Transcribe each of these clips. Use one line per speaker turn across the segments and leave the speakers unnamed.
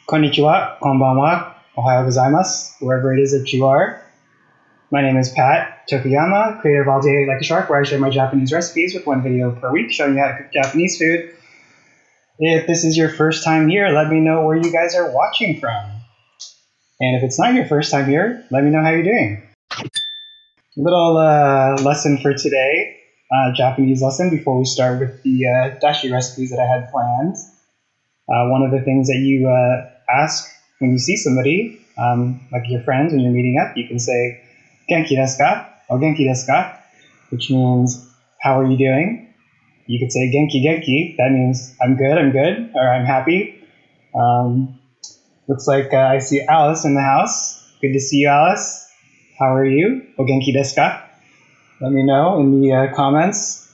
Konnichiwa, konbanwa, ohayo gozaimasu, wherever it is that you are. My name is Pat Tokuyama, creator of All Day Like a Shark, where I share my Japanese recipes with one video per week showing you how to cook Japanese food. If this is your first time here, let me know where you guys are watching from. And if it's not your first time here, let me know how you're doing. Little lesson for today, Japanese lesson before we start with the dashi recipes that I had planned. One of the things that you ask when you see somebody, like your friends when you're meeting up, you can say, Genki desu ka? Or Genki desu ka? Which means, how are you doing? You could say Genki Genki, that means I'm good, or I'm happy. Looks like I see Alice in the house. Good to see you, Alice. How are you? O Genki desu ka? Let me know in the comments.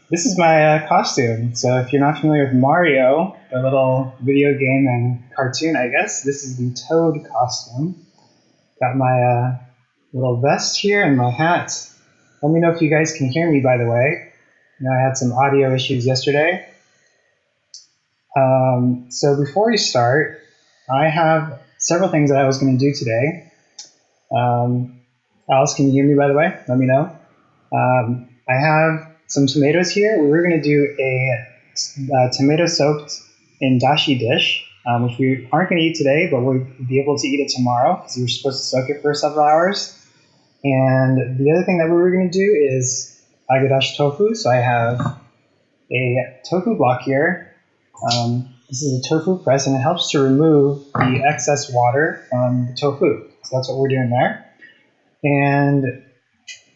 This is my costume. So if you're not familiar with Mario, the little video game and cartoon, I guess, this is the Toad costume. Got my little vest here and my hat. Let me know if you guys can hear me, by the way. You know, I had some audio issues yesterday. So before we start, I have several things that I was going to do today. Alice, can you hear me, by the way? Let me know. I have some tomatoes here. We were going to do a tomato soaked in dashi dish, which we aren't going to eat today, but we'll be able to eat it tomorrow because we were supposed to soak it for several hours. And the other thing that we were going to do is agadashi tofu. So I have a tofu block here. This is a tofu press, and it helps to remove the excess water from the tofu. So that's what we're doing there. And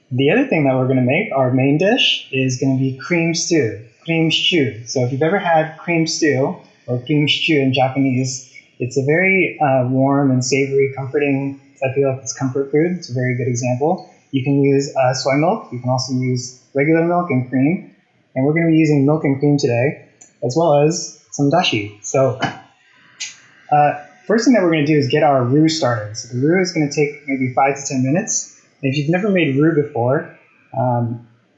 the other thing that we're going to make, our main dish, is going to be cream stew. Cream stew. So if you've ever had cream stew, or cream stew in Japanese, it's a very warm and savory, comforting, I feel like it's comfort food. It's a very good example. You can use soy milk. You can also use regular milk and cream. And we're going to be using milk and cream today, as well as some dashi. So first thing that we're going to do is get our roux started. So the roux is going to take maybe 5 to 10 minutes. If you've never made roux before,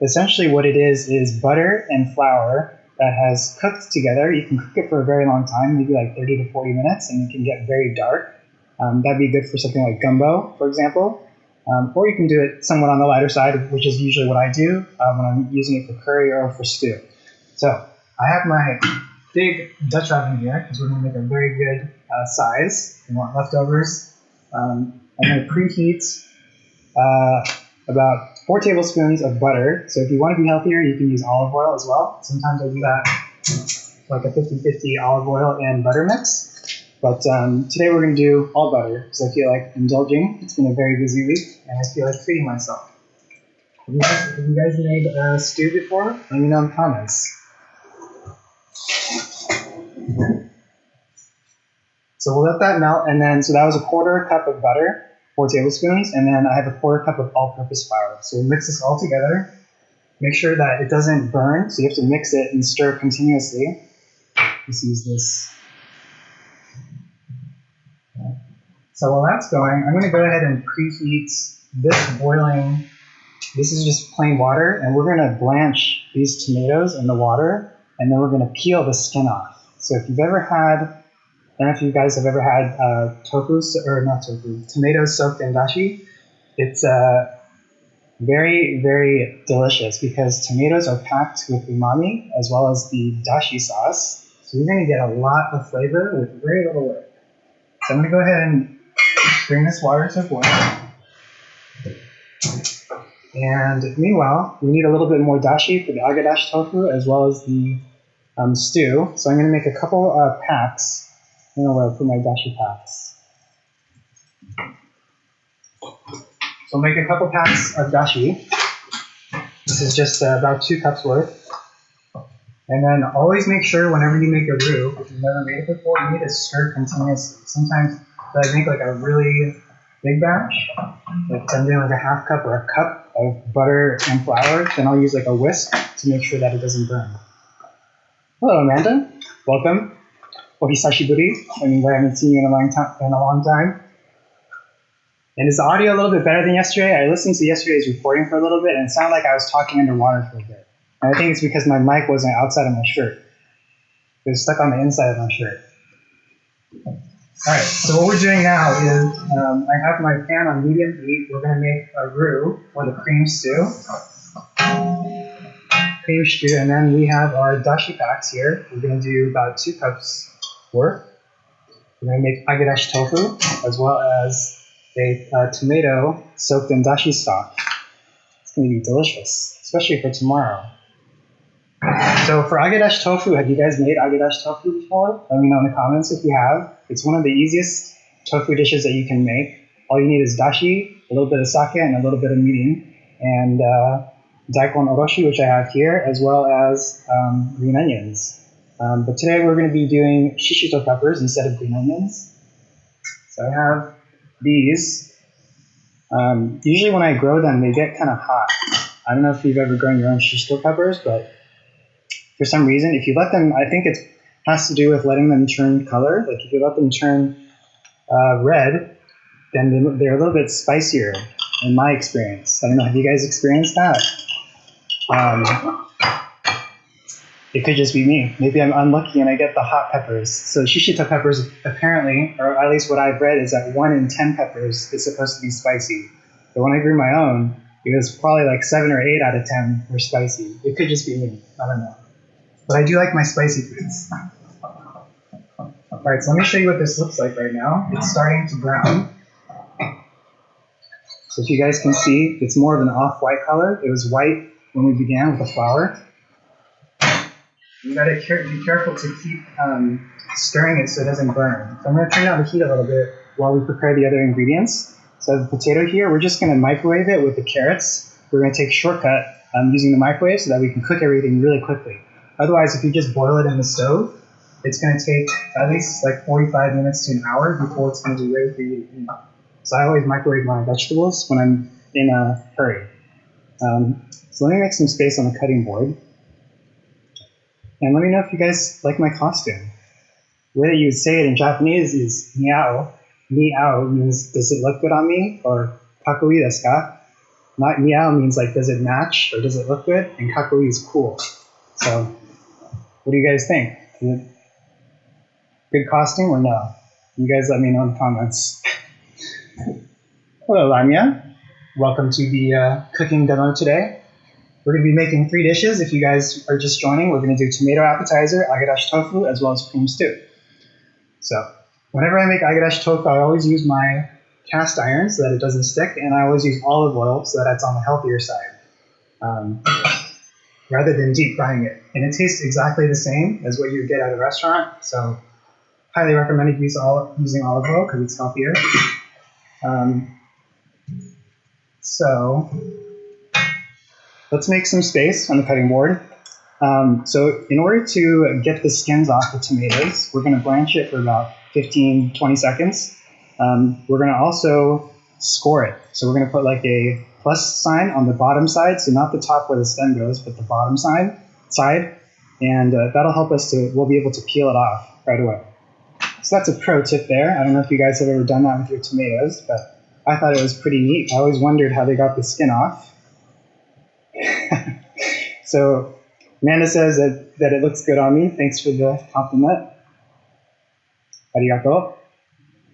essentially what it is butter and flour that has cooked together. You can cook it for a very long time, maybe like 30 to 40 minutes, and it can get very dark. That'd be good for something like gumbo, for example. Or you can do it somewhat on the lighter side, which is usually what I do when I'm using it for curry or for stew. So I have my big Dutch oven here, because we're going to make a very good size. We want leftovers. I'm going to preheat about 4 tablespoons of butter. So if you want to be healthier, you can use olive oil as well. Sometimes I do that, like a 50-50 olive oil and butter mix. But today we're going to do all butter, because I feel like indulging. It's been a very busy week, and I feel like treating myself. Have you guys made stew before? Let me know in the comments. So we'll let that melt, and then, so that was a 1/4 cup of butter, 4 tablespoons, and then I have a 1/4 cup of all-purpose flour. So we'll mix this all together. Make sure that it doesn't burn, so you have to mix it and stir continuously. Let's use this. So while that's going, I'm going to go ahead and preheat this boiling. This is just plain water, and we're going to blanch these tomatoes in the water, and then we're going to peel the skin off. So if you've ever had, I don't know if you guys have ever had tomatoes soaked in dashi. It's very, very delicious because tomatoes are packed with umami as well as the dashi sauce. So you're going to get a lot of flavor with very little work. So I'm going to go ahead and bring this water to a boil. And meanwhile, we need a little bit more dashi for the agadashi tofu as well as the stew. So I'm going to make a couple packs. I don't know where I put my dashi packs. So I'll make a couple packs of dashi. This is just about 2 cups worth. And then always make sure whenever you make a roux, if you've never made it before, you need to stir continuously. Sometimes if I make like a really big batch, if I'm doing like a 1/2 cup or a cup of butter and flour, then I'll use like a whisk to make sure that it doesn't burn. Hello, Amanda. Welcome. Ohisashiburi. I mean, I haven't seen you in a long time. And is the audio a little bit better than yesterday? I listened to yesterday's recording for a little bit, and it sounded like I was talking underwater for a bit. And I think it's because my mic wasn't outside of my shirt. It was stuck on the inside of my shirt. All right, so what we're doing now is I have my pan on medium heat. We're going to make a roux or the cream stew. And then we have our dashi packs here. We're going to do about 2 cups worth. We're going to make agadashi tofu as well as a tomato soaked in dashi stock. It's going to be delicious, especially for tomorrow. So for agadashi tofu, have you guys made agadashi tofu before? Let me know in the comments if you have. It's one of the easiest tofu dishes that you can make. All you need is dashi, a little bit of sake, and a little bit of mirin, and daikon oroshi, which I have here, as well as green onions. But today we're going to be doing shishito peppers instead of green onions. So I have these. Usually when I grow them, they get kind of hot. I don't know if you've ever grown your own shishito peppers, but for some reason, if you let them, I think it has to do with letting them turn color. Like if you let them turn red, then they're a little bit spicier in my experience. I don't know, have you guys experienced that? It could just be me. Maybe I'm unlucky and I get the hot peppers. So shishito peppers apparently, or at least what I've read, is that 1 in 10 peppers is supposed to be spicy. But when I grew my own, it was probably like 7 or 8 out of 10 were spicy. It could just be me. I don't know. But I do like my spicy foods. All right, so let me show you what this looks like right now. It's starting to brown. So if you guys can see, it's more of an off-white color. It was white when we began with the flour. You gotta be careful to keep stirring it so it doesn't burn. So I'm gonna turn down the heat a little bit while we prepare the other ingredients. So I have the potato here. We're just gonna microwave it with the carrots. We're gonna take a shortcut using the microwave so that we can cook everything really quickly. Otherwise, if you just boil it in the stove, it's going to take at least like 45 minutes to an hour before it's going to be ready for you to eat. So I always microwave my vegetables when I'm in a hurry. So let me make some space on the cutting board. And let me know if you guys like my costume. The way that you would say it in Japanese is miao. Miao means does it look good on me? Or kakoi desu ka? Not miao means like does it match or does it look good? And kakoi is cool. So what do you guys think? Is it good costume or no? You guys let me know in the comments. Hello, Lamia. Welcome to the cooking demo today. We're going to be making 3 dishes. If you guys are just joining, we're going to do tomato appetizer, agadashi tofu, as well as cream stew. So whenever I make agadashi tofu, I always use my cast iron so that it doesn't stick, and I always use olive oil so that it's on the healthier side. Rather than deep frying it. And it tastes exactly the same as what you would get at a restaurant. So highly recommend using olive oil because it's healthier. So let's make some space on the cutting board. So in order to get the skins off the tomatoes, we're going to blanch it for about 15-20 seconds. We're going to also score it. So we're going to put like a plus sign on the bottom side, so not the top where the stem goes, but the bottom side, and that'll help us we'll be able to peel it off right away. So that's a pro tip there. I don't know if you guys have ever done that with your tomatoes, but I thought it was pretty neat. I always wondered how they got the skin off. So Amanda says that it looks good on me. Thanks for the compliment. Arigato.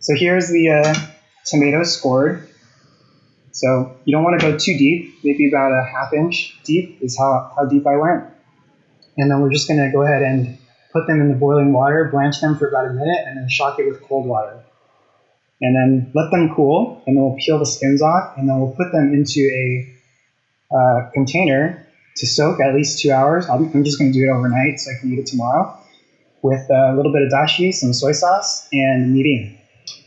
So here's the tomatoes scored. So you don't want to go too deep, maybe about a ½ inch deep is how deep I went. And then we're just going to go ahead and put them in the boiling water, blanch them for about a minute, and then shock it with cold water. And then let them cool, and then we'll peel the skins off, and then we'll put them into a container to soak at least 2 hours. I'm just going to do it overnight so I can eat it tomorrow with a little bit of dashi, some soy sauce, and mirin.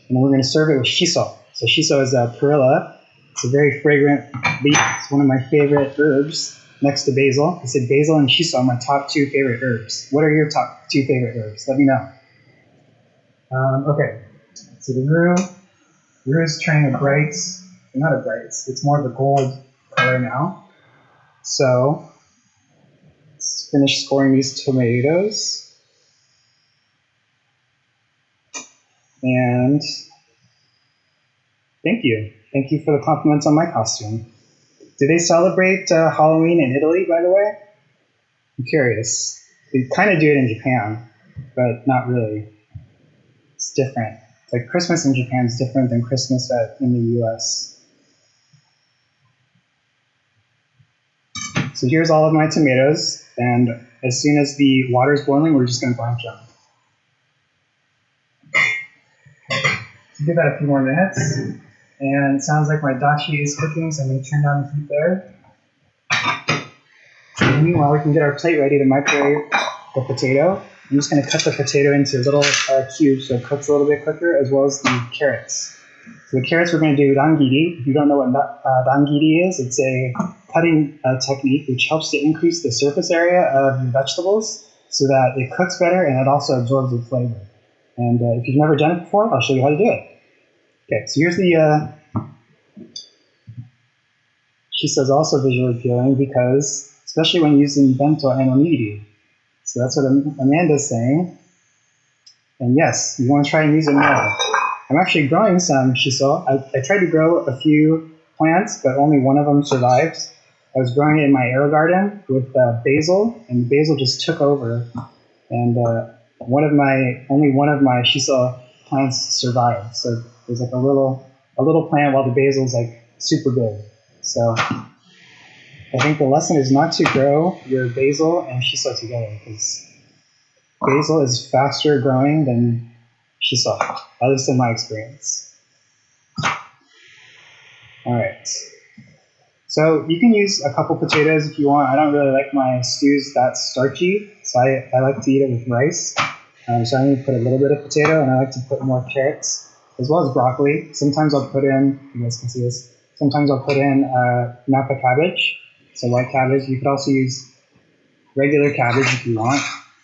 And then we're going to serve it with shiso. So shiso is a perilla. It's a very fragrant leaf. It's one of my favorite herbs next to basil. I said basil and shiso are my top 2 favorite herbs. What are your top 2 favorite herbs? Let me know. Okay, so the roux is turning it's more of a gold color now. So let's finish scoring these tomatoes. And thank you. Thank you for the compliments on my costume. Do they celebrate Halloween in Italy, by the way? I'm curious. They kind of do it in Japan, but not really. It's different. It's like Christmas in Japan is different than Christmas in the US. So here's all of my tomatoes, and as soon as the water is boiling, we're just going to blanch them. So give that a few more minutes, and it sounds like my dashi is cooking, so I'm going to turn down the heat there. And meanwhile, we can get our plate ready to microwave the potato. I'm just going to cut the potato into little cubes so it cooks a little bit quicker, as well as the carrots. So the carrots, we're going to do rangiri. If you don't know what rangiri is, it's a cutting technique which helps to increase the surface area of your vegetables so that it cooks better and it also absorbs the flavor. And if you've never done it before, I'll show you how to do it. Okay, so here's the shiso is also visually appealing because, especially when using bento and onigiri. So that's what Amanda's saying. And yes, you want to try and use it more. I'm actually growing some shiso. I tried to grow a few plants, but only one of them survived. I was growing it in my air garden with basil, and the basil just took over. And only one of my shiso plants survived. So there's like a little plant while the basil's like super big. So I think the lesson is not to grow your basil and shiso together because basil is faster growing than shiso, at least in my experience. All right. So you can use a couple potatoes if you want. I don't really like my stews that starchy, so I like to eat it with rice. So I'm going to put a little bit of potato, and I like to put more carrots, as well as broccoli. Sometimes I'll put in, you guys can see this, sometimes I'll put in napa cabbage, so white cabbage. You could also use regular cabbage if you want.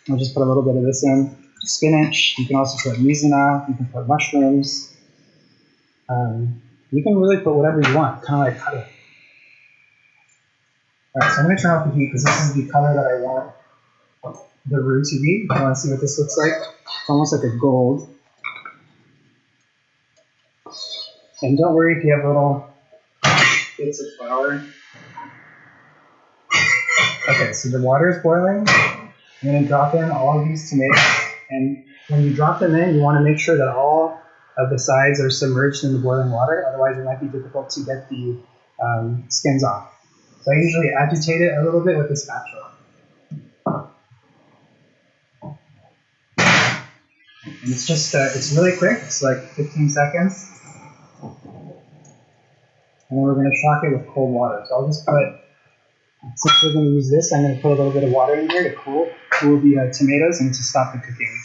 I'll just put a little bit of this in. Spinach, you can also put mizuna, you can put mushrooms. You can really put whatever you want, kind of like cut it. All right, so I'm going to turn off the heat because this is the color that I want the roux to be. I want to see what this looks like. It's almost like a gold. And don't worry if you have little bits of flour. Okay, so the water is boiling. I'm going to drop in all of these tomatoes. And when you drop them in, you want to make sure that all of the sides are submerged in the boiling water. Otherwise, it might be difficult to get the skins off. So I usually agitate it a little bit with a spatula. And it's just, it's really quick. It's like 15 seconds. And then we're going to shock it with cold water. So I'll just put, since we're going to use this, I'm going to put a little bit of water in here to cool the tomatoes and to stop the cooking.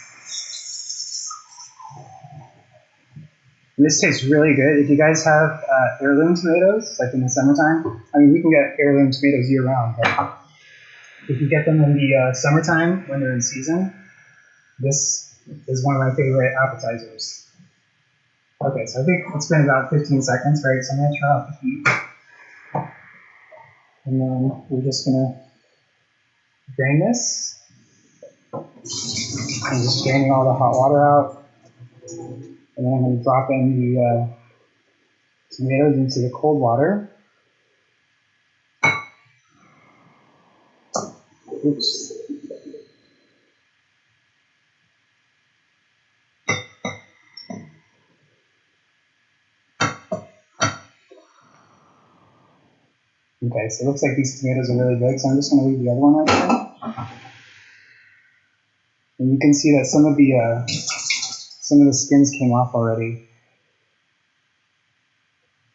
And this tastes really good. If you guys have heirloom tomatoes, like in the summertime, I mean, we can get heirloom tomatoes year round, but if you get them in the summertime when they're in season, this is one of my favorite appetizers. Okay, so I think it's been about 15 seconds, right? So I'm going to turn off the heat. And then we're just going to drain this. I'm just draining all the hot water out. And then I'm going to drop in the tomatoes into the cold water. Oops. Okay, so it looks like these tomatoes are really big, so I'm just going to leave the other one right there. And you can see that some of the skins came off already.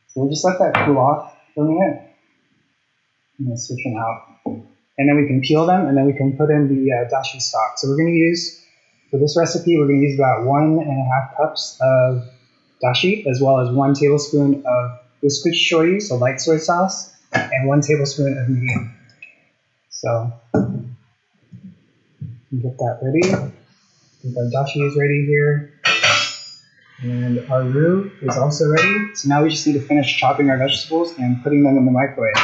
So we'll just let that cool off for a minute. I'm going to switch them out. And then we can peel them, and then we can put in the dashi stock. So we're going to use, for this recipe, we're going to use about 1.5 cups of dashi, as well as 1 tablespoon of uskuchi shoyu, so light soy sauce, and 1 tablespoon of mirin. So get that ready. I think our dashi is ready here. And our roux is also ready. So now we just need to finish chopping our vegetables and putting them in the microwave.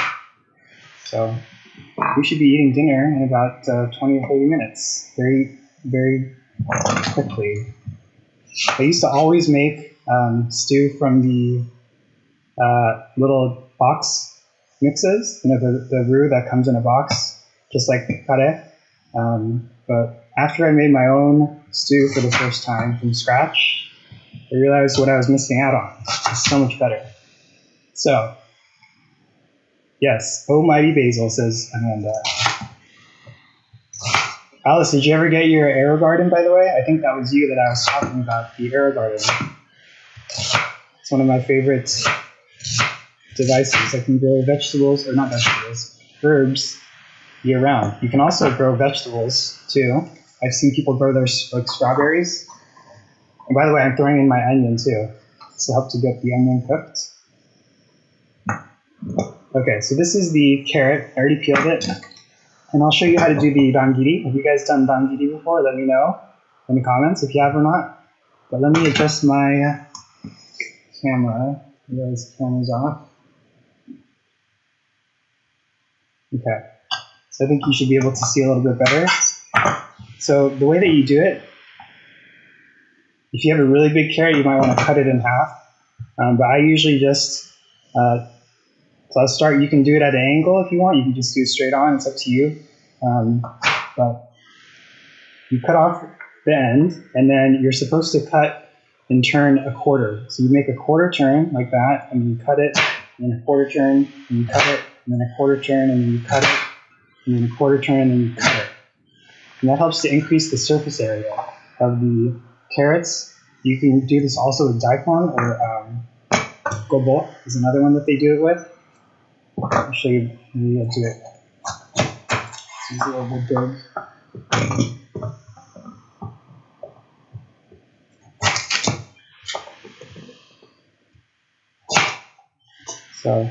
So we should be eating dinner in about 20 or 30 minutes. Very, very quickly. I used to always make stew from the little box mixes. You know, the roux that comes in a box, just like kare. But after I made my own stew for the first time from scratch, I realized what I was missing out on. It's so much better. So, yes, oh mighty basil, says Amanda. Alice, did you ever get your arrow garden, by the way? I think that was you that I was talking about, the arrow garden. It's one of my favorite devices. I can grow vegetables, or not vegetables, herbs year-round. You can also grow vegetables, too. I've seen people grow their like strawberries. And by the way, I'm throwing in my onion, too. This will help to get the onion cooked. Okay, so this is the carrot. I already peeled it. And I'll show you how to do the dangiri. Have you guys done dangiri before? Let me know in the comments if you have or not. But let me adjust my camera. You guys' camera's off. Okay. So I think you should be able to see a little bit better. So the way that you do it, if you have a really big carrot, you might want to cut it in half. But I usually just, so I'll start, you can do it at an angle if you want. You can just do it straight on. It's up to you. But you cut off the end, and then you're supposed to cut and turn a quarter. So you make a quarter turn like that, and you cut it, and then a quarter turn, and you cut it, and then a quarter turn, and then you cut it, and then a quarter turn, and you cut it. And that helps to increase the surface area of the carrots. You can do this also with daikon, or gobo is another one that they do it with. I'll show you how to do it. It's a little bit big. So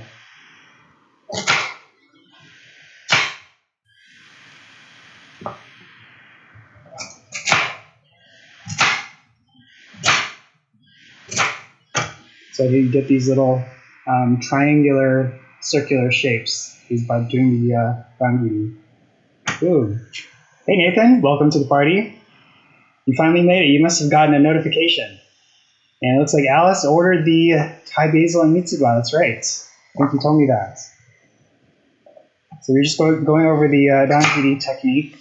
you get these little triangular, circular shapes is by doing the dangiri. Ooh. Hey Nathan, welcome to the party. You finally made it. You must have gotten a notification. And it looks like Alice ordered the Thai basil and mitsuba. That's right. I think you told me that. So we're just going over the dangiri technique.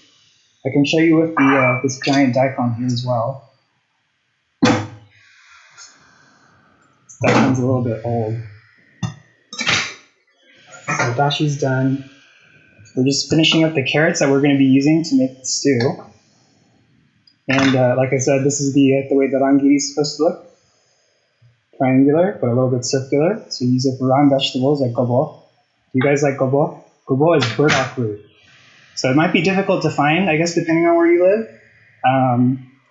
I can show you with the this giant daikon here as well. That one's a little bit old. So dashi's done. We're just finishing up the carrots that we're going to be using to make the stew. And like I said, this is the way the dangiri is supposed to look. Triangular, but a little bit circular. So you use it for round vegetables like gobo. Do you guys like gobo? Gobo is burdock root. So it might be difficult to find, I guess, depending on where you live.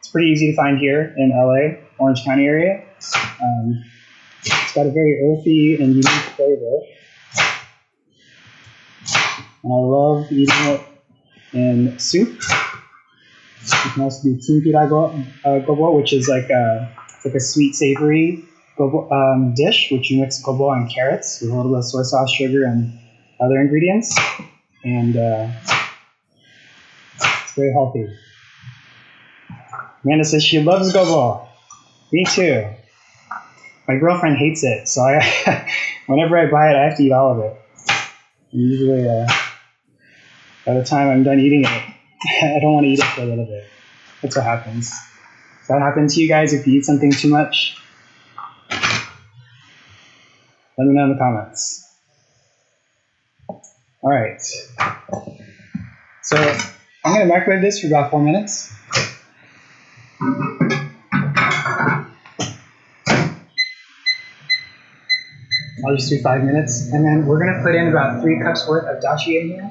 It's pretty easy to find here in LA, Orange County area. It's got a very earthy and unique flavor. And I love eating it in soup. You can also do tempura gobo, which is like a sweet, savory gobo, dish, which you mix gobo and carrots with a little bit of soy sauce, sugar, and other ingredients. And it's very healthy. Amanda says she loves gobo. Me too. My girlfriend hates it, so whenever I buy it, I have to eat all of it. And usually, by the time I'm done eating it, I don't want to eat it for a little bit. That's what happens. Does that happen to you guys if you eat something too much? Let me know in the comments. All right. So I'm going to microwave this for about 4 minutes. I'll just do 5 minutes, and then we're going to put in about 3 cups worth of dashi in here.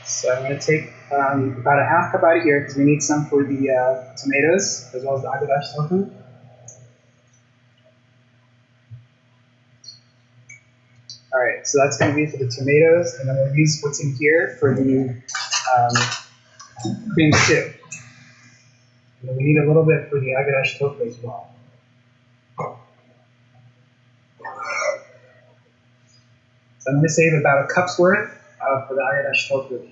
So I'm going to take about a half cup out of here because we need some for the tomatoes as well as the agadashi tofu. All right, so that's going to be for the tomatoes, and then we'll use what's in here for the cream stew. And then we need a little bit for the agadashi tofu as well. So I'm going to save about a cup's worth for the agadashi tofu.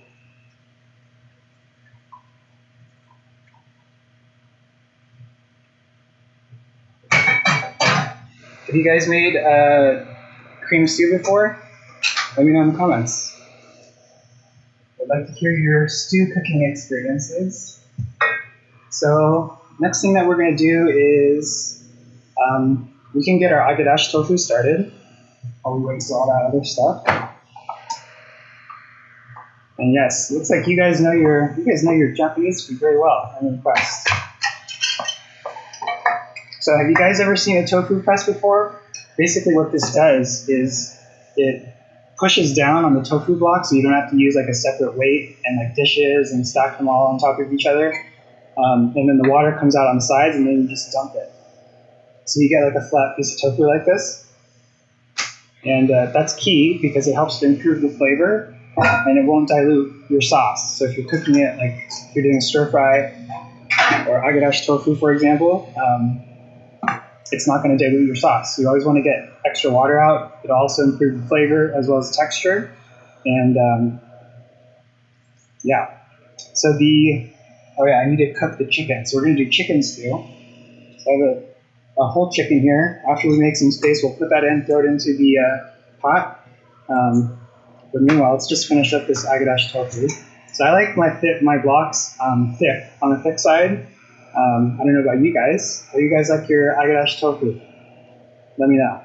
Have you guys made cream stew before? Let me know in the comments. I'd like to hear your stew cooking experiences. So next thing that we're going to do is we can get our agadashi tofu started while we wait for all that other stuff. And yes, looks like you guys know your Japanese food very well. I'm impressed. So have you guys ever seen a tofu press before? Basically what this does is it pushes down on the tofu block so you don't have to use like a separate weight and like dishes and stack them all on top of each other. And then the water comes out on the sides and then you just dump it. So you get like a flat piece of tofu like this. And that's key because it helps to improve the flavor and it won't dilute your sauce. So if you're cooking it, like if you're doing a stir fry or agadashi tofu, for example, it's not going to dilute your sauce. So you always want to get extra water out. It'll also improve the flavor as well as texture. And yeah. So I need to cook the chicken. So we're going to do chicken stew. So I have a whole chicken here. After we make some space, we'll put that in, throw it into the pot. But meanwhile, let's just finish up this agadashi tofu. So I like my blocks thick, on the thick side. I don't know about you guys. How do you guys like your agadashi tofu? Let me know.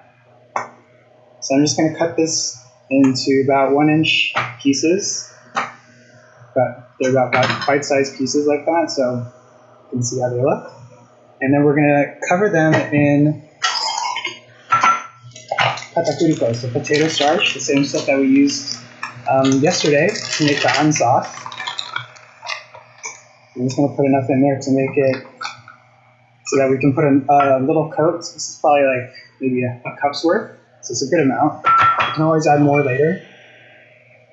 So I'm just going to cut this into about 1-inch pieces. But they're about bite-sized pieces like that, so you can see how they look. And then we're going to cover them in katakuriko, so potato starch, the same stuff that we used yesterday to make the an sauce. I'm just going to put enough in there to make it so that we can put a little coat. This is probably like maybe a cup's worth, so it's a good amount. You can always add more later.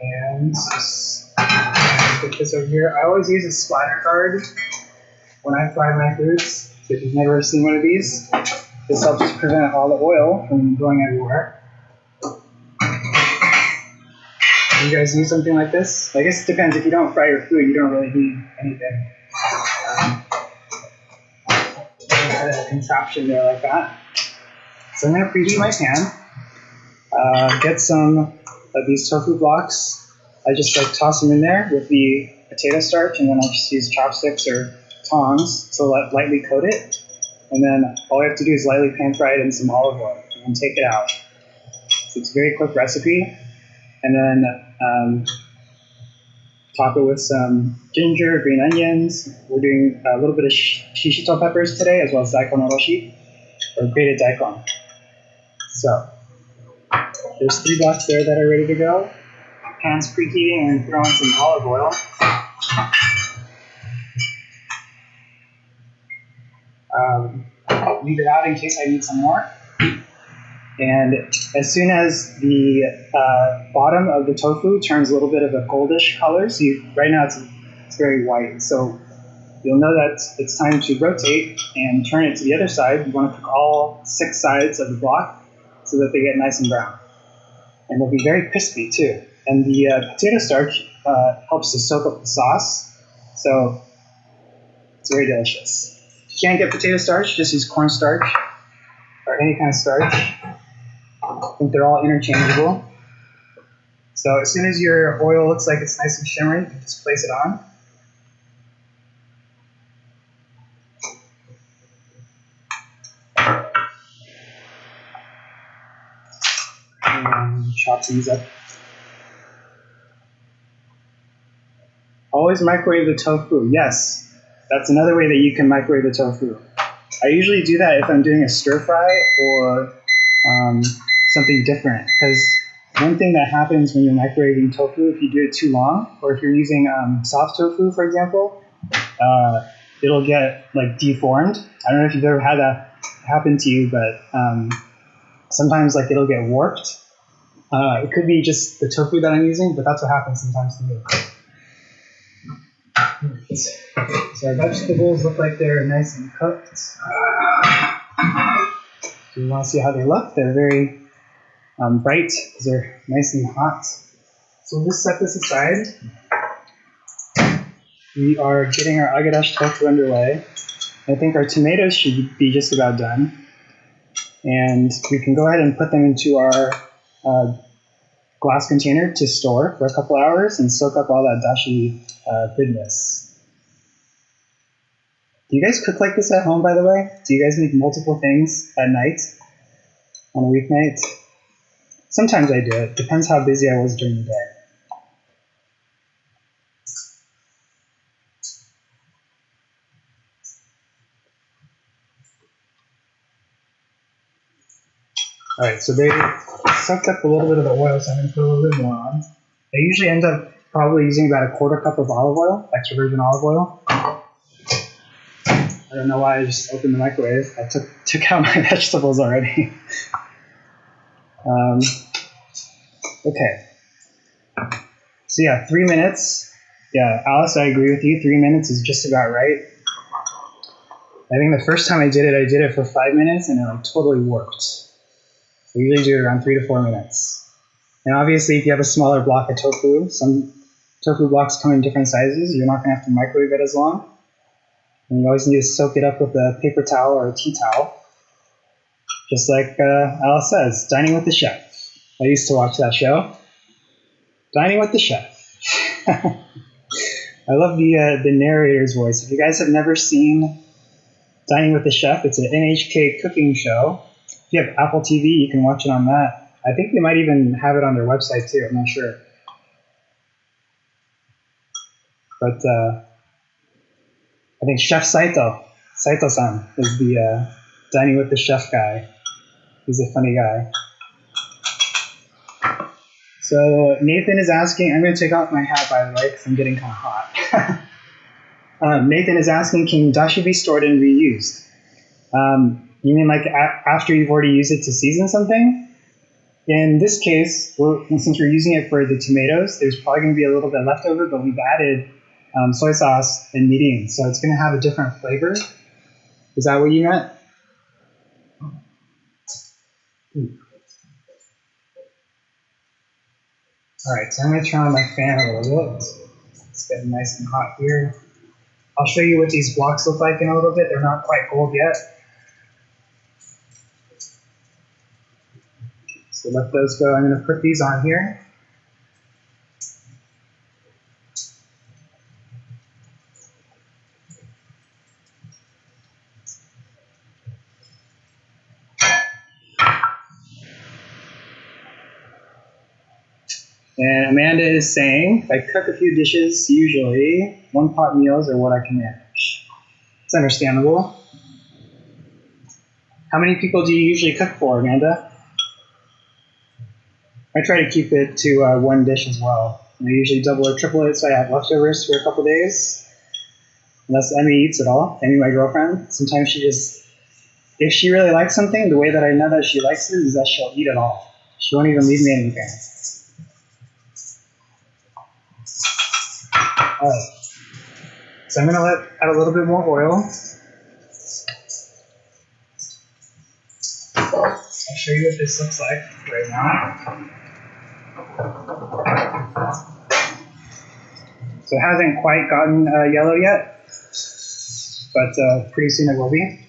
And just put this over here. I always use a splatter guard when I fry my foods. So if you've never seen one of these, this helps to prevent all the oil from going everywhere. You guys need something like this? I guess it depends. If you don't fry your food, you don't really need anything. A contraption there like that. So I'm going to preheat my pan. Get some of these tofu blocks. I just like toss them in there with the potato starch, and then I'll just use chopsticks or tongs to lightly coat it. And then all we have to do is lightly pan fry it in some olive oil and take it out. So it's a very quick recipe. And then top it with some ginger, green onions. We're doing a little bit of shishito peppers today, as well as daikon oroshi, or grated daikon. So there's 3 blocks there that are ready to go. Pan's preheating and throwing some olive oil. Leave it out in case I need some more. And as soon as the bottom of the tofu turns a little bit of a goldish color, so right now it's very white, so you'll know that it's time to rotate and turn it to the other side. You want to cook all 6 sides of the block so that they get nice and brown. And they'll be very crispy too. And the potato starch helps to soak up the sauce, so it's very delicious. If you can't get potato starch, just use cornstarch or any kind of starch. I think they're all interchangeable. So as soon as your oil looks like it's nice and shimmery, you can just place it on. And chop these up. Always microwave the tofu. Yes, that's another way that you can microwave the tofu. I usually do that if I'm doing a stir fry or something different, because one thing that happens when you're microwaving tofu, if you do it too long, or if you're using soft tofu, for example, it'll get like deformed. I don't know if you've ever had that happen to you, but sometimes like it'll get warped. It could be just the tofu that I'm using, but that's what happens sometimes to me. So our vegetables look like they're nice and cooked. If you want to see how they look, they're very bright because they're nice and hot. So we'll just set this aside. We are getting our agadashi tofu underway. I think our tomatoes should be just about done. And we can go ahead and put them into our glass container to store for a couple hours and soak up all that dashi goodness. Do you guys cook like this at home, by the way? Do you guys make multiple things at night, on a weeknight? Sometimes I do. It depends how busy I was during the day. All right, so they sucked up a little bit of the oil, so I'm going to put a little bit more on. I usually end up probably using about a quarter cup of olive oil, extra virgin olive oil. I don't know why I just opened the microwave. I took out my vegetables already. Okay. So yeah, 3 minutes. Yeah, Alice, I agree with you. 3 minutes is just about right. I think the first time I did it for 5 minutes, and it like totally worked. I usually do it around 3 to 4 minutes. And obviously, if you have a smaller block of tofu, some tofu blocks come in different sizes. You're not going to have to microwave it as long. And you always need to soak it up with a paper towel or a tea towel. Just like Alice says, Dining with the Chef. I used to watch that show. Dining with the Chef. I love the narrator's voice. If you guys have never seen Dining with the Chef, it's an NHK cooking show. If you have Apple TV, you can watch it on that. I think they might even have it on their website too. I'm not sure. But I think Chef Saito-san is the Dining with the Chef guy. He's a funny guy. So Nathan is asking, I'm going to take off my hat, by the way, because I'm getting kind of hot. Nathan is asking, can dashi be stored and reused? You mean like after you've already used it to season something? In this case, since we're using it for the tomatoes, there's probably going to be a little bit left over, but we've added soy sauce and mirin, so it's going to have a different flavor. Is that what you meant? All right, so I'm going to turn on my fan a little bit. It's getting nice and hot here. I'll show you what these blocks look like in a little bit. They're not quite gold yet. So let those go. I'm going to put these on here. And Amanda is saying, if I cook a few dishes, usually one-pot meals are what I can manage. It's understandable. How many people do you usually cook for, Amanda? I try to keep it to one dish as well. I usually double or triple it so I have leftovers for a couple days. Unless Emmy eats it all. Emmy, my girlfriend, sometimes she just, if she really likes something, the way that I know that she likes it is that she'll eat it all. She won't even leave me anything. All right. So I'm going to add a little bit more oil. I'll show you what this looks like right now. So it hasn't quite gotten yellow yet, but pretty soon it will be.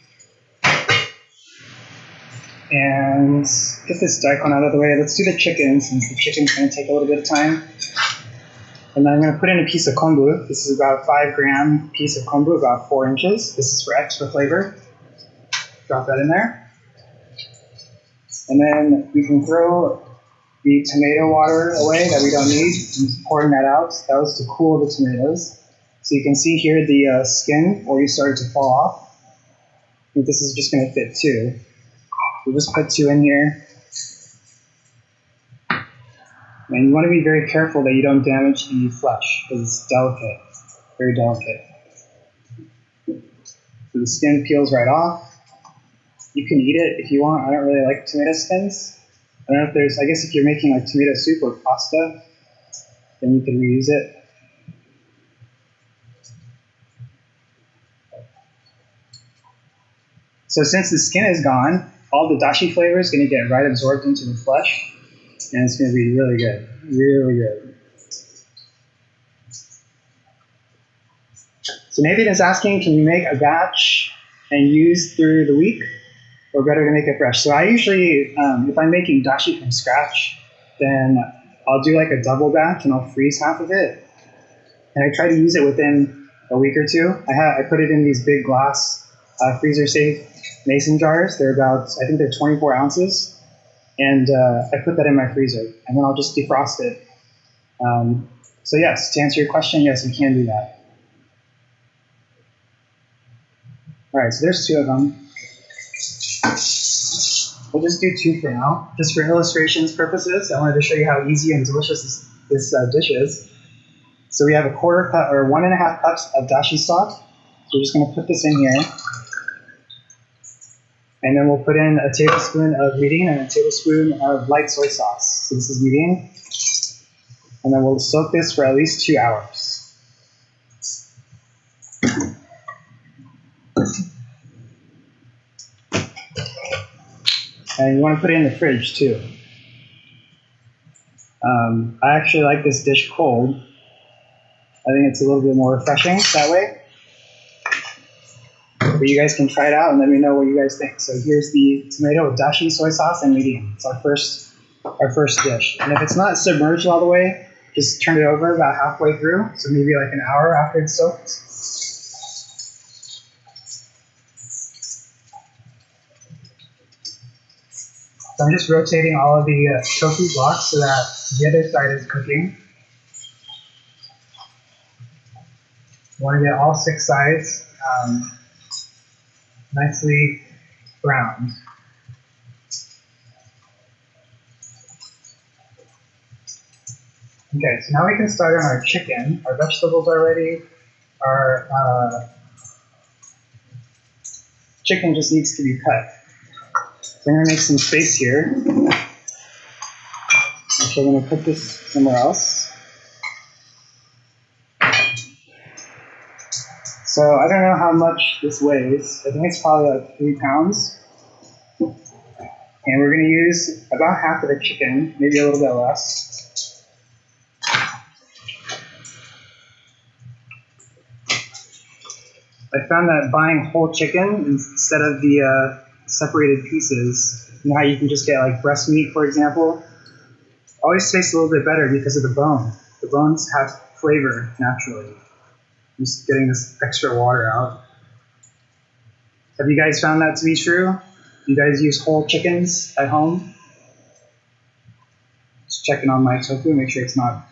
And get this daikon out of the way. Let's do the chicken, since the chicken's going to take a little bit of time. And then I'm going to put in a piece of konbu. This is about a 5-gram piece of konbu, about 4 inches. This is for extra flavor. Drop that in there. And then we can throw the tomato water away that we don't need. I'm just pouring that out. That was to cool the tomatoes. So you can see here the skin already started to fall off. I think this is just going to fit 2. We'll just put 2 in here. And you want to be very careful that you don't damage the flesh, because it's delicate, very delicate. So the skin peels right off. You can eat it if you want. I don't really like tomato skins. I don't know if there's, I guess if you're making like tomato soup or pasta, then you can reuse it. So since the skin is gone, all the dashi flavor is going to get right absorbed into the flesh. And it's going to be really good, really good. So Nathan is asking, can you make a batch and use through the week, or better to make it fresh? So I usually, if I'm making dashi from scratch, then I'll do like a double batch and I'll freeze half of it. And I try to use it within a week or two. I put it in these big glass freezer-safe mason jars. They're about, I think they're 24 ounces. And I put that in my freezer. And then I'll just defrost it. So yes, to answer your question, yes, we can do that. All right, so there's 2 of them. We'll just do 2 for now, just for illustrations purposes. I wanted to show you how easy and delicious this dish is. So we have a 1/4 cup or 1½ cups of dashi stock. So we're just going to put this in here. And then we'll put in a tablespoon of mirin and a tablespoon of light soy sauce. So this is mirin. And then we'll soak this for at least 2 hours. And you want to put it in the fridge too. I actually like this dish cold. I think it's a little bit more refreshing that way. But you guys can try it out and let me know what you guys think. So here's the tomato with dashi, soy sauce, and mirin. It's our first dish. And if it's not submerged all the way, just turn it over about halfway through. So maybe like an hour after it's soaked. So I'm just rotating all of the tofu blocks so that the other side is cooking. You want to get all 6 sides nicely browned. Okay, so now we can start on our chicken. Our vegetables are ready. Our chicken just needs to be cut. So I'm going to make some space here. Actually, I'm going to put this somewhere else. So I don't know how much this weighs. I think it's probably like 3 pounds. And we're going to use about half of the chicken, maybe a little bit less. I found that buying whole chicken instead of the separated pieces, you know how you can just get like breast meat, for example, always tastes a little bit better because of the bone. The bones have flavor naturally. Just getting this extra water out. Have you guys found that to be true? Do you guys use whole chickens at home? Just checking on my tofu, make sure it's not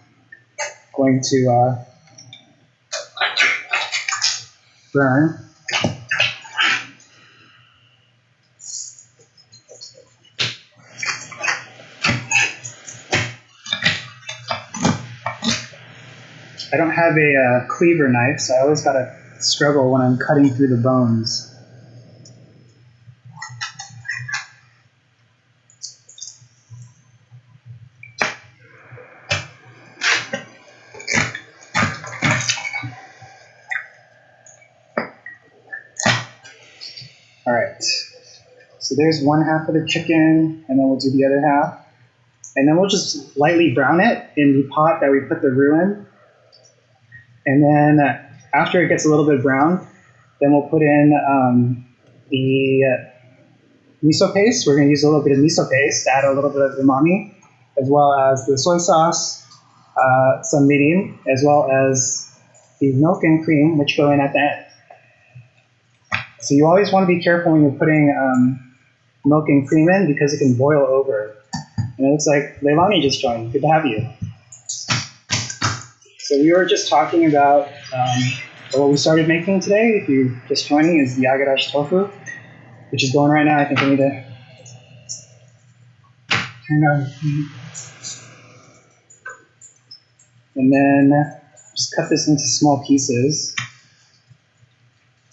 going to burn. I don't have a cleaver knife, so I always gotta struggle when I'm cutting through the bones. All right, so there's 1/2 of the chicken, and then we'll do the other half. And then we'll just lightly brown it in the pot that we put the roux in. And then after it gets a little bit brown, then we'll put in the miso paste. We're going to use a little bit of miso paste to add a little bit of umami, as well as the soy sauce, some mirin, as well as the milk and cream, which go in at the end. So you always want to be careful when you're putting milk and cream in because it can boil over. And it looks like Leilani just joined. Good to have you. So we were just talking about what we started making today. If you're just joining, is the agarashi tofu, which is going right now. I think I need to turn on the heat. And then just cut this into small pieces.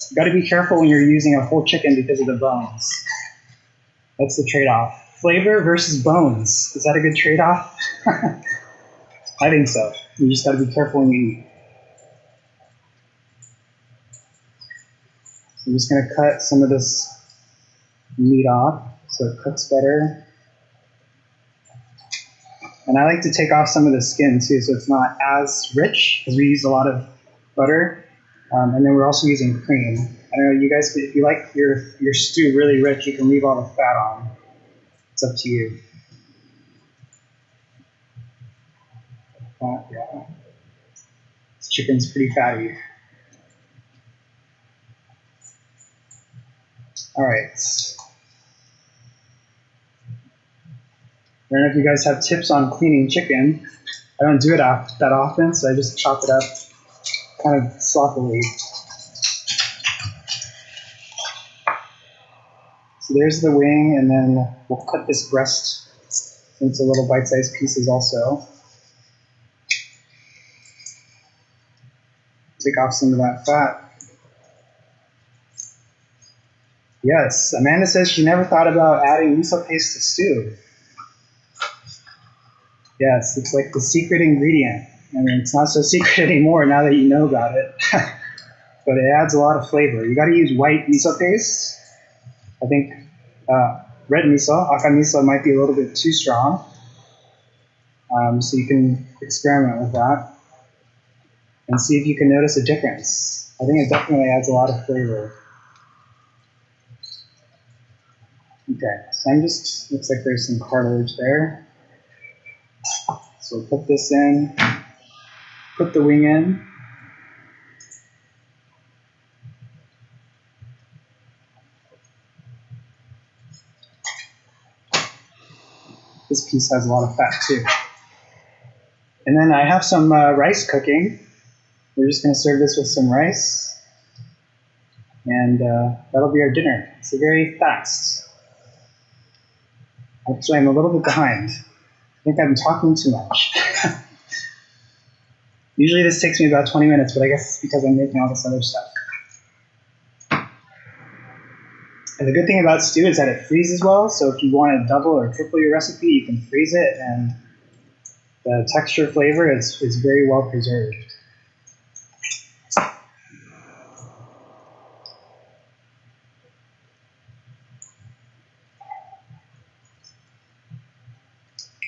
You got to be careful when you're using a whole chicken because of the bones. That's the trade-off. Flavor versus bones. Is that a good trade-off? I think so. You just got to be careful when you eat. So I'm just going to cut some of this meat off so it cooks better. And I like to take off some of the skin too, so it's not as rich, because we use a lot of butter. And then we're also using cream. I don't know, you guys, if you like your stew really rich, you can leave all the fat on. It's up to you. Yeah. This chicken's pretty fatty. All right. I don't know if you guys have tips on cleaning chicken. I don't do it that often, so I just chop it up kind of sloppily. So there's the wing, and then we'll cut this breast into little bite-sized pieces also. Take off some of that fat. Yes, Amanda says she never thought about adding miso paste to stew. Yes, it's like the secret ingredient. I mean, it's not so secret anymore now that you know about it, but it adds a lot of flavor. You got to use white miso paste. I think red miso, aka miso, might be a little bit too strong. So you can experiment with that and see if you can notice a difference. I think it definitely adds a lot of flavor. Okay, so looks like there's some cartilage there. So we'll put this in, put the wing in. This piece has a lot of fat too. And then I have some rice cooking. We're just going to serve this with some rice. And that'll be our dinner. It's very fast. Actually, I'm a little bit behind. I think I'm talking too much. Usually this takes me about 20 minutes, but I guess it's because I'm making all this other stuff. And the good thing about stew is that it freezes well, so if you want to double or triple your recipe, you can freeze it, and the texture flavor is very well preserved.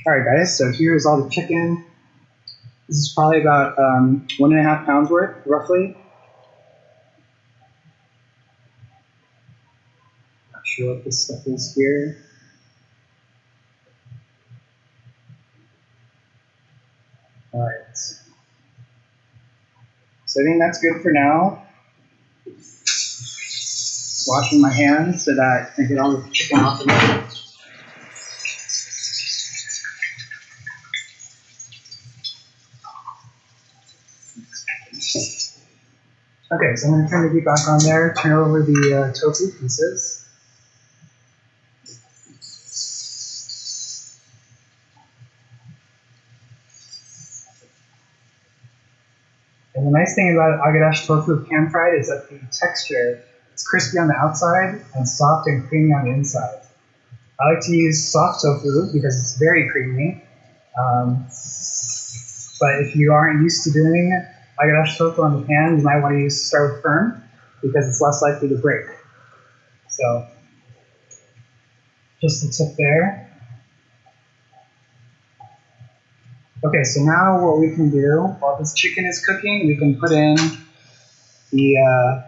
All right, guys, so here's all the chicken. This is probably about 1.5 pounds worth, roughly. Not sure what this stuff is here. All right. So I think that's good for now. Washing my hands so that I get all the chicken off of me. Okay, so I'm going to turn the heat back on there, turn over the tofu pieces. And the nice thing about Agedashi tofu pan fried is that the texture, it's crispy on the outside and soft and creamy on the inside. I like to use soft tofu because it's very creamy. But if you aren't used to doing Agedashi tofu on the pan, you might want to start firm because it's less likely to break. So, just a tip there. Okay, so now what we can do, while this chicken is cooking, we can put in the,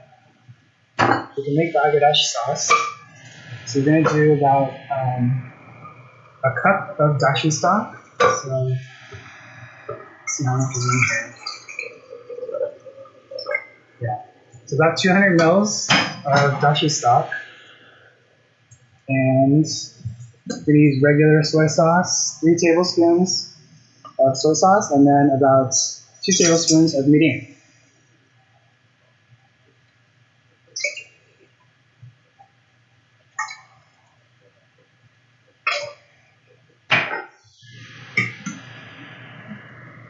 we can make the Agedashi sauce. So we're going to do about a cup of dashi stock. So, let's see how much is in here. Yeah, so about 200 mils of dashi stock. And we're going to use regular soy sauce, 3 tablespoons of soy sauce, and then about 2 tablespoons of mirin.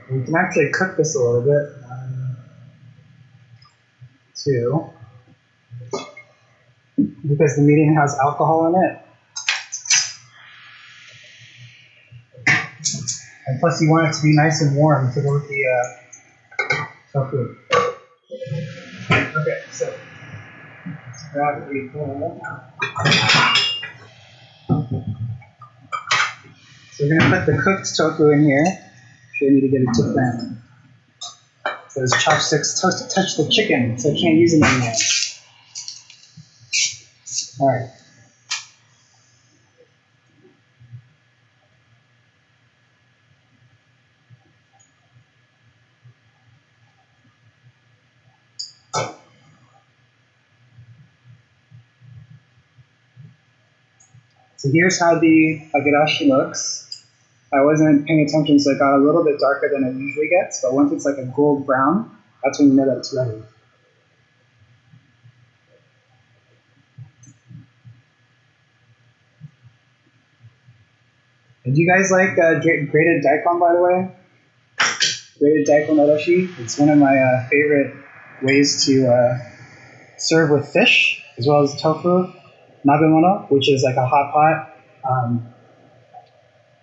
We can actually cook this a little bit too, because the mirin has alcohol in it. And plus you want it to be nice and warm to go with the tofu. Okay, so grab a bowl. So we're going to put the cooked tofu in here. Sure, you need to get a tip down. So those chopsticks touch the chicken, so I can't use them anymore. All right. So here's how the agarashi looks. I wasn't paying attention, so it got a little bit darker than it usually gets, but once it's like a gold brown, that's when you know that it's ready. And do you guys like grated daikon, by the way? Grated daikon dashi. It's one of my favorite ways to serve with fish, as well as tofu, nabemono, which is like a hot pot,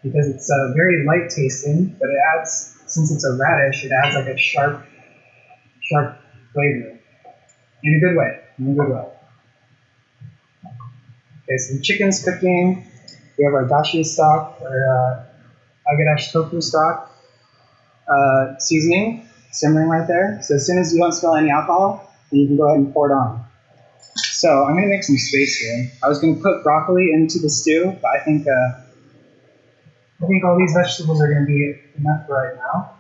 because it's very light tasting, but it adds, since it's a radish, it adds like a sharp flavor. In a good way, Okay, so the chicken's cooking. We have our dashi stock, our agarashi tofu stock, seasoning, simmering right there. So as soon as you don't smell any alcohol, then you can go ahead and pour it on. So I'm going to make some space here. I was going to put broccoli into the stew, but I think all these vegetables are going to be enough for right now.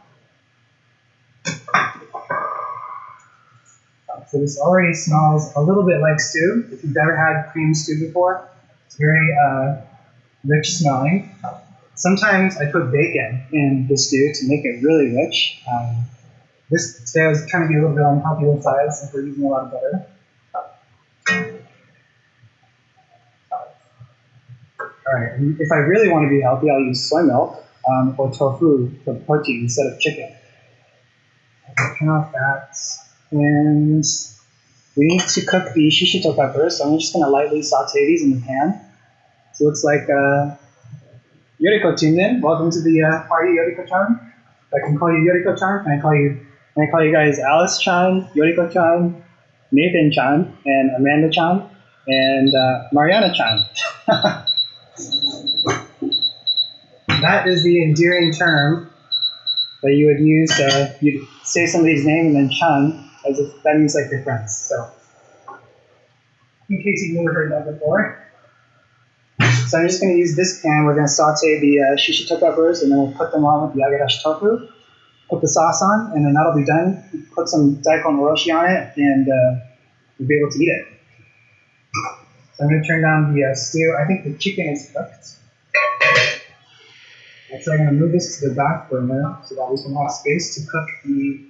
So this already smells a little bit like stew. If you've ever had cream stew before, it's very rich smelling. Sometimes I put bacon in the stew to make it really rich. Today I was trying to be a little bit on the healthier side since we're using a lot of butter. All right, and if I really want to be healthy, I'll use soy milk or tofu for the protein instead of chicken. Turn off that. And we need to cook the shishito peppers, so I'm just going to lightly saute these in the pan. So it looks like Yoriko tuned in. Welcome to the party, Yoriko-chan. I can call you Yoriko-chan. Can I call you guys Alice-chan, Yoriko-chan, Nathan-chan, and Amanda-chan, and Mariana-chan. That is the endearing term that you would use. You'd say somebody's name and then chan, as if that means like they're friends. So, in case you've never heard that before. So I'm just going to use this pan. We're going to saute the shishito peppers, and then we'll put them on with the agarashi tofu. Put the sauce on, and then that'll be done. Put some daikon oroshi on it, and you'll be able to eat it. So I'm going to turn down the stew. I think the chicken is cooked. So I'm going to move this to the back burner so that we can have space to cook the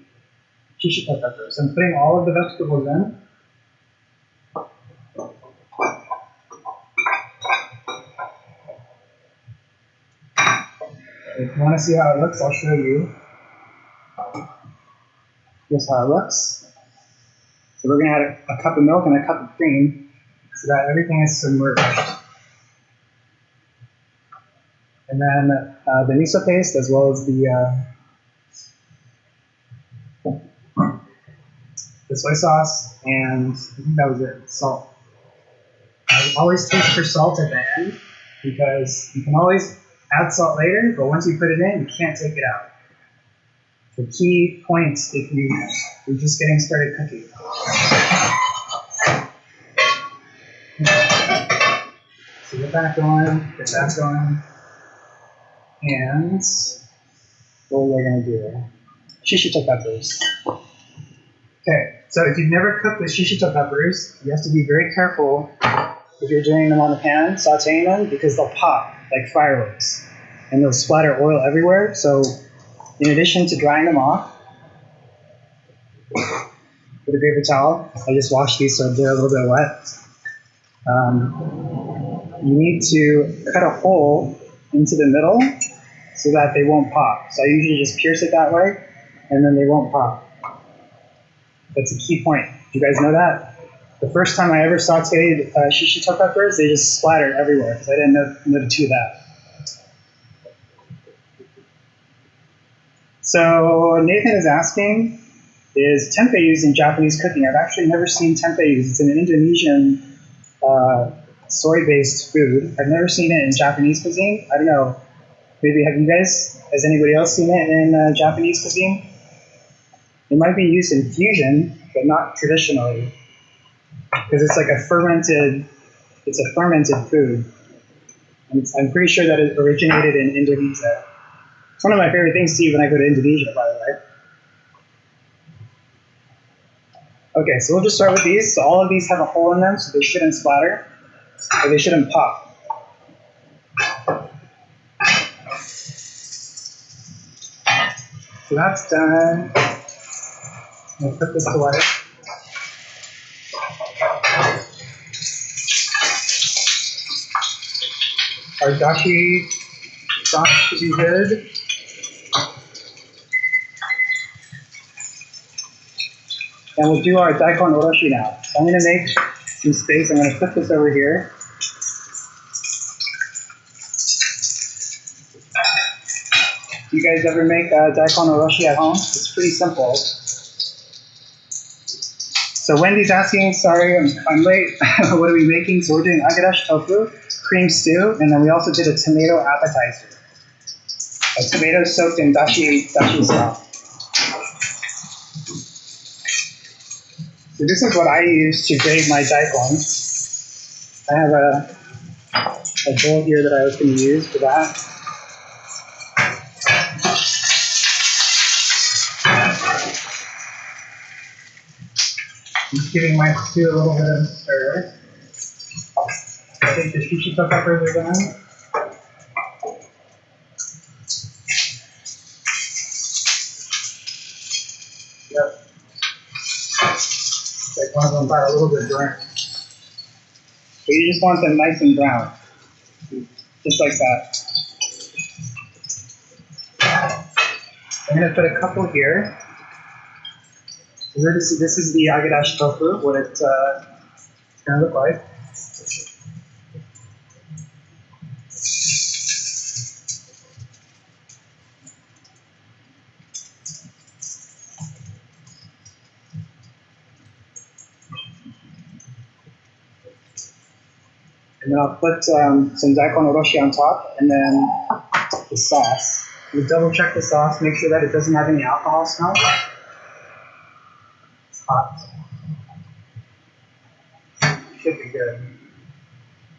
shishito peppers. So I'm putting all of the vegetables in. If you want to see how it looks, I'll show you. Here's how it looks. So we're going to add a cup of milk and a cup of cream so that everything is submerged. And then the miso paste, as well as the soy sauce, and I think that was it, salt. I always taste for salt at the end, because you can always add salt later, but once you put it in, you can't take it out. The key points if you're just getting started cooking. So get that going, and what are we going to do? Shishito peppers. Okay, so if you've never cooked with shishito peppers, you have to be very careful if you're doing them on the pan, sauteing them, because they'll pop like fireworks, and they'll splatter oil everywhere. So in addition to drying them off with a paper towel, I just washed these so they're a little bit wet. You need to cut a hole into the middle so that they won't pop. So I usually just pierce it that way, and then they won't pop. That's a key point. Do you guys know that? The first time I ever sauteed shishito peppers, they just splattered everywhere because I didn't know to do that. So Nathan is asking, is tempeh used in Japanese cooking? I've actually never seen tempeh used. It's an Indonesian soy-based food. I've never seen it in Japanese cuisine. I don't know. Maybe has anybody else seen it in Japanese cuisine? It might be used in fusion, but not traditionally, because it's like a fermented food. And I'm pretty sure that it originated in Indonesia. It's one of my favorite things to eat when I go to Indonesia, by the way. Okay, so we'll just start with these. So all of these have a hole in them, so they shouldn't splatter, or they shouldn't pop. So that's done. I'll put this away. Our dashi sauce should be good. And we'll do our daikon oroshi now. So I'm going to make some space. I'm going to put this over here. Do you guys ever make daikon oroshi at home? It's pretty simple. So Wendy's asking, sorry, I'm late. What are we making? So we're doing agadashi tofu, cream stew, and then we also did a tomato appetizer. A tomato soaked in dashi sauce. So this is what I use to grate my daikon. I have a bowl here that I was going to use for that. I'm just giving my stew a little bit of a stir. I think the shishito peppers are done. Yep. Like one of them got a little bit burnt. So you just want them nice and brown. Just like that. I'm going to put a couple here. This is the agadashi tofu, what it's going to look like. And then I'll put some daikon oroshi on top, and then the sauce. You double check the sauce, make sure that it doesn't have any alcohol smell. It's hot. Should be good.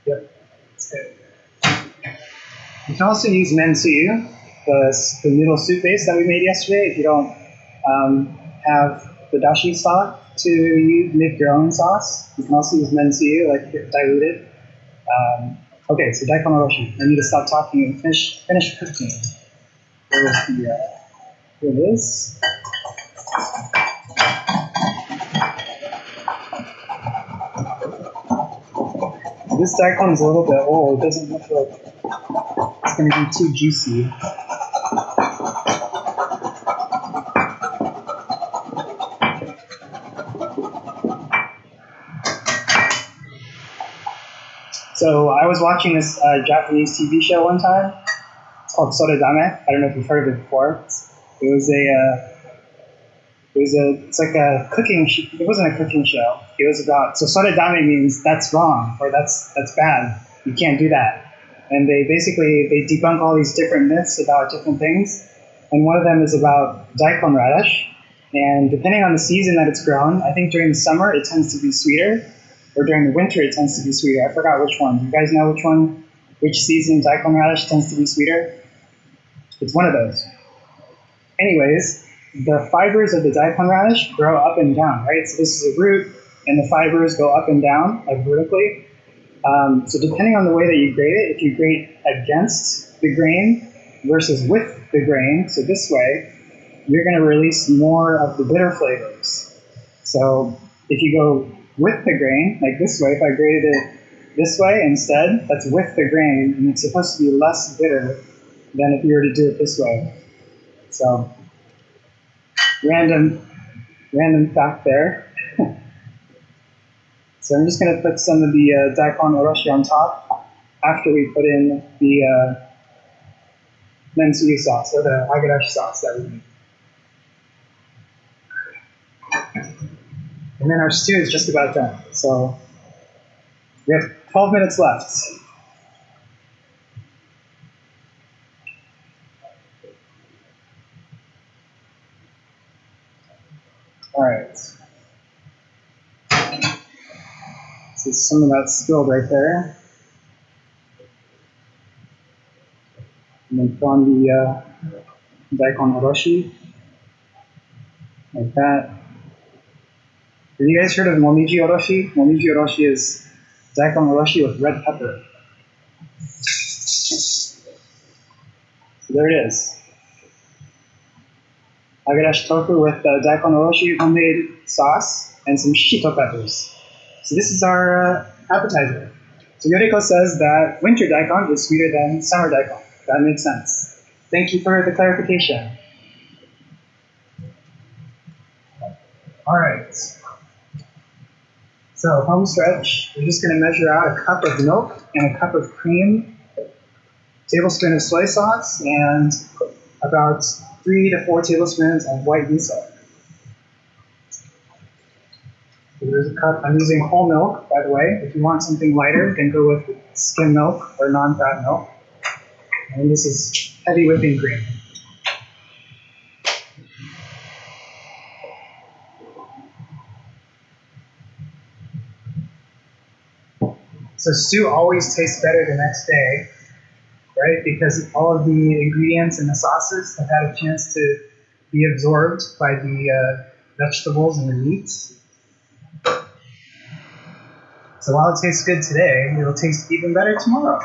Yep, it's good. You can also use mensuyu, the noodle soup base that we made yesterday, if you don't have the dashi stock to make your own sauce. You can also use mensuyu, like diluted. Okay, so daikon oroshi. I need to stop talking and finish cooking. Here it is. This daikon is a little bit old. It doesn't look like it's going to be too juicy. So I was watching this Japanese TV show one time. It's called Soredame. I don't know if you've heard of it before. It's like a cooking. It wasn't a cooking show. It was about. So Soredame means that's wrong or that's bad. You can't do that. And they debunk all these different myths about different things. And one of them is about daikon radish. And depending on the season that it's grown, I think during the summer it tends to be sweeter. Or during the winter, it tends to be sweeter. I forgot which one. You guys know which season daikon radish tends to be sweeter? It's one of those. Anyways, the fibers of the daikon radish grow up and down, right? So this is a root, and the fibers go up and down, like vertically. So depending on the way that you grate it, if you grate against the grain versus with the grain, so this way, you're going to release more of the bitter flavors. So if you go with the grain, like this way, if I grated it this way instead, that's with the grain, and it's supposed to be less bitter than if you were to do it this way. So, random fact there. So I'm just going to put some of the daikon oroshi on top after we put in the mensuyu sauce, or the agadashi sauce that we made. And then our stew is just about done. So we have 12 minutes left. All right. So some of that spilled right there. And then throw on the daikon oroshi, like that. Have you guys heard of momiji oroshi? Momiji oroshi is daikon oroshi with red pepper. So there it is. Agadashi tofu with daikon oroshi homemade sauce and some shito peppers. So this is our appetizer. So Yoriko says that winter daikon is sweeter than summer daikon. That makes sense. Thank you for the clarification. All right. So home stretch, we're just going to measure out a cup of milk and a cup of cream, tablespoon of soy sauce, and about 3 to 4 tablespoons of white miso. So there's a cup. I'm using whole milk, by the way. If you want something lighter, you can go with skim milk or non-fat milk. And this is heavy whipping cream. So stew always tastes better the next day, right? Because all of the ingredients and the sauces have had a chance to be absorbed by the vegetables and the meats. So while it tastes good today, it'll taste even better tomorrow.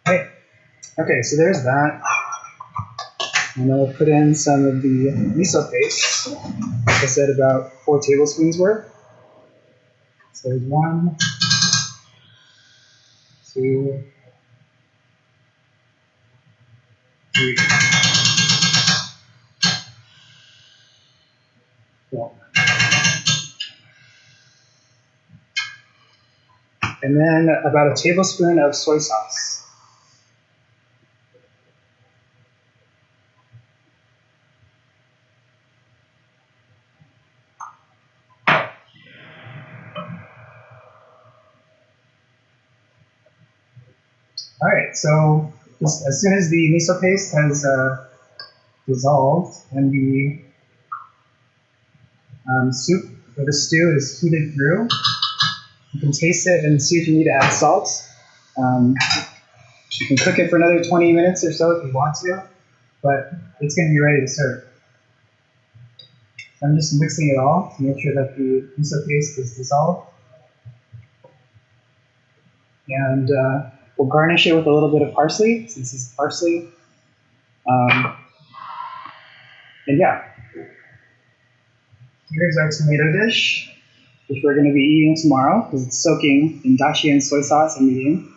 Right. Okay, so there's that. And I'll put in some of the miso paste. Like I said, about 4 tablespoons worth. So there's 1, 2, 3, 4. And then about a tablespoon of soy sauce. All right, so just as soon as the miso paste has dissolved and the soup or the stew is heated through, you can taste it and see if you need to add salt. You can cook it for another 20 minutes or so if you want to, but it's going to be ready to serve. So I'm just mixing it all to make sure that the miso paste is dissolved. And we'll garnish it with a little bit of parsley, since this is parsley. And yeah, here's our tomato dish, which we're going to be eating tomorrow, because it's soaking in dashi and soy sauce and mirin.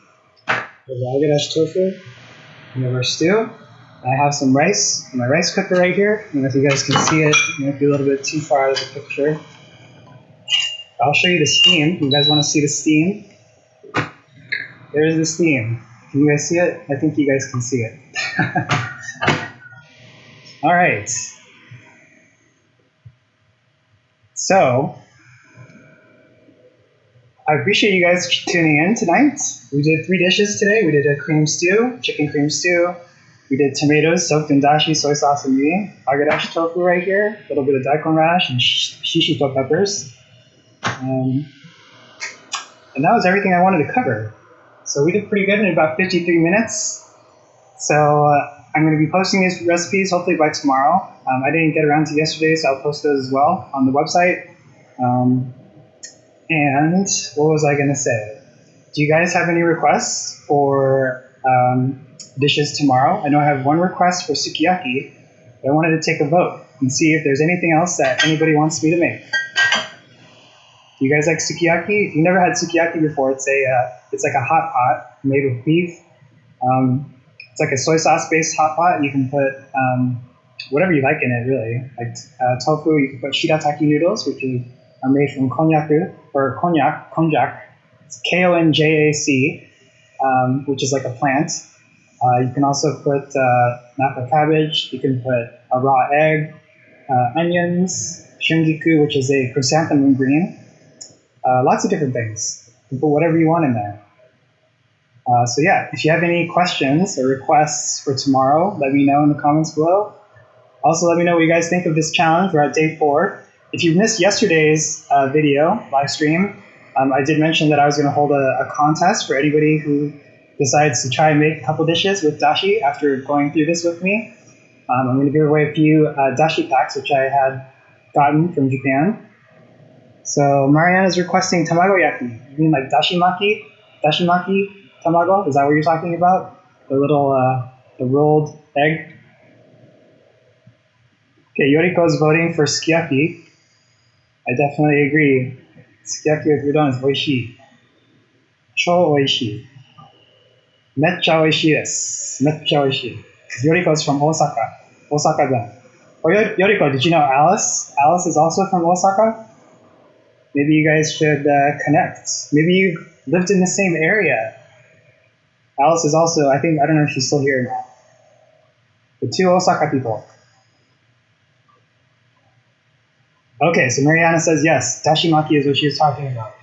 There's agadashi tofu. We have our stew. I have some rice in my rice cooker right here. I don't know if you guys can see it. It might be a little bit too far out of the picture. I'll show you the steam. You guys want to see the steam? There's the steam. Can you guys see it? I think you guys can see it. All right. So, I appreciate you guys tuning in tonight. We did 3 dishes today. We did a cream stew, chicken cream stew. We did tomatoes soaked in dashi, soy sauce, and mirin. Agadashi tofu right here. A little bit of daikon rash and shishito peppers. And that was everything I wanted to cover. So we did pretty good in about 53 minutes. So I'm going to be posting these recipes hopefully by tomorrow. I didn't get around to yesterday, so I'll post those as well on the website. And what was I going to say? Do you guys have any requests for dishes tomorrow? I know I have one request for sukiyaki, but I wanted to take a vote and see if there's anything else that anybody wants me to make. Do you guys like sukiyaki? If you've never had sukiyaki before, it's like a hot pot made with beef. It's like a soy sauce based hot pot. You can put whatever you like in it, really. Like tofu, you can put shirataki noodles, which are made from konjac. It's konjac, which is like a plant. You can also put napa cabbage. You can put a raw egg, onions, shungiku, which is a chrysanthemum green. Lots of different things. You can put whatever you want in there. So yeah, if you have any questions or requests for tomorrow, let me know in the comments below. Also, let me know what you guys think of this challenge. We're at day 4. If you missed yesterday's video, live stream, I did mention that I was going to hold a contest for anybody who decides to try and make a couple dishes with dashi after going through this with me. I'm going to give away a few dashi packs, which I had gotten from Japan. So Marianne is requesting tamago yaki. You mean like dashimaki? Dashimaki? tamago? Is that what you're talking about? The little, the rolled egg? Okay, Yoriko's voting for sukiyaki. I definitely agree. Sukiyaki with udon is oishii. Chou oishii. Meccha oishii desu. Meccha oishii. Yoriko's from Osaka. Osaka-den. Oh, Yoriko, did you know Alice? Alice is also from Osaka? Maybe you guys should connect. Maybe you've lived in the same area. Alice is also, I don't know if she's still here or not. The two Osaka people. Okay, so Mariana says yes, dashimaki is what she was talking about.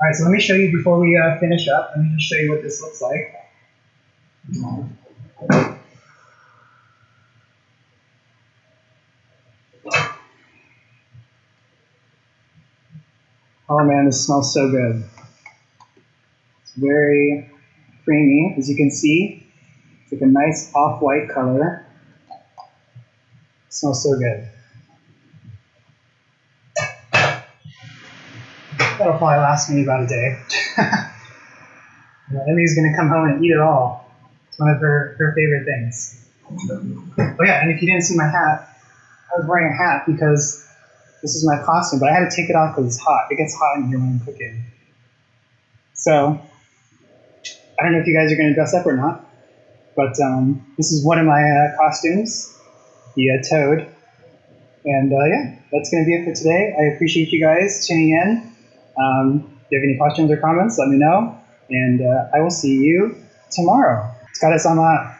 All right, so let me show you before we finish up. Let me just show you what this looks like. Oh man, this smells so good. It's very creamy, as you can see. It's like a nice off-white color. It smells so good. That'll probably last me about a day. Emily's gonna come home and eat it all. It's one of her favorite things. Oh yeah, and if you didn't see my hat, I was wearing a hat because this is my costume, but I had to take it off because it's hot. It gets hot in here when I'm cooking. So, I don't know if you guys are going to dress up or not, but this is one of my costumes, the toad. And yeah, that's going to be it for today. I appreciate you guys tuning in. If you have any questions or comments, let me know. And I will see you tomorrow. お疲れ様。